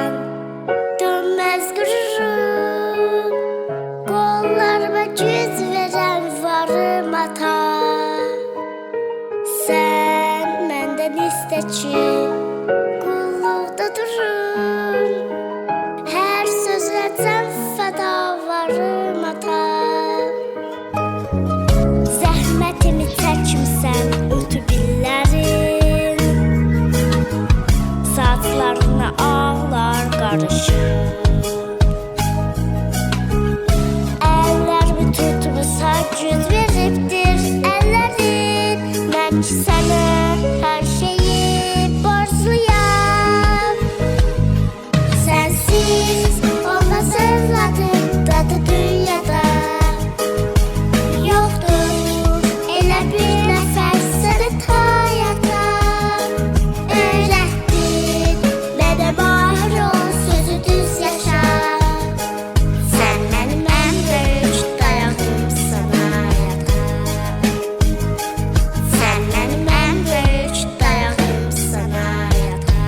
yalan, dönmez gururum. Qollarıma güc verən varım ata. Sən məndən istə ki, qulluqda durum. Hər sözlə sən fəda varım ata. Zəhmətimi çəkmisən ötüb illərin, saçlarına ağlar qarışır. Əllərimi tutmusa güc veribdir əllərin. Mən ki sənə hər şeyi borcluyam. Sənsiz olmaz övladım dadı dünyada. Yoxdur elə bir nəfər səni tayata. Öyrətdin mənə mahir ol, sözü düz yaşa. Sən mənim ən böyük dayağımsan həyata. Sən mənim ən böyük dayağımsan həyata.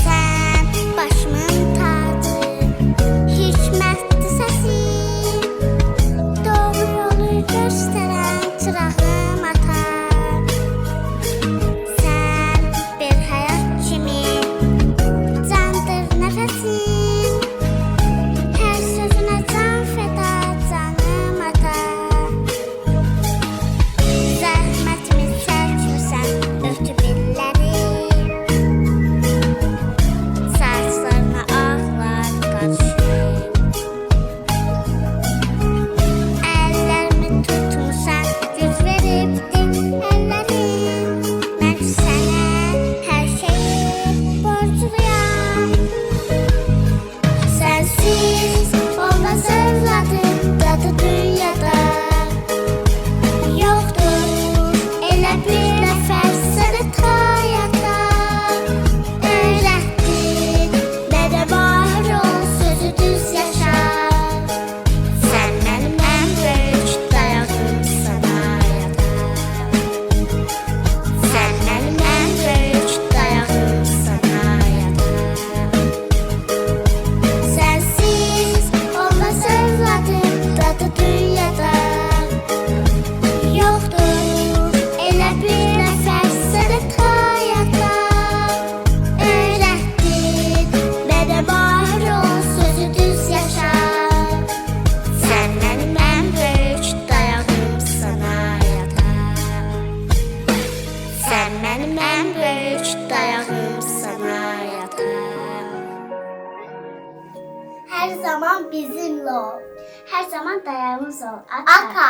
Sən başımın tacı, hikmətli səsin, doğru yolu göstərən çırağım ata. Sən bir həyat kimi candır nəfəsim, hər sözünə can fəda canım ata. Zəhmətimi çəkmirsən ötüb illərin, saçlarına ağlar qarışır. Əllərimi tutmusan güc veribdir əllərin. Mən ki sənə hər şeyi borcluyam. Sənsiz olmaz övladım dadı dünyada. Yoxdur elə bir nəfər səni tayata. Öyrətdin mənə mahir ol, sözü düz yaşa. Sən mənim ən böyük dayağımsan həyata. Sən mənim ən böyük dayağımsan həyata. Sənsiz olmaz övladım dadı dünyada. Yoxdur elə bir nəfər səni tayata. Öyrətdin mənə mahir ol, sözü düz yaşa. Sən mənim ən böyük dayağımsan həyata. Sən mənim ən böyük dayağımsan həyata. Hər zaman bizimlə ol. Hər zaman dayağımız ol. Ata.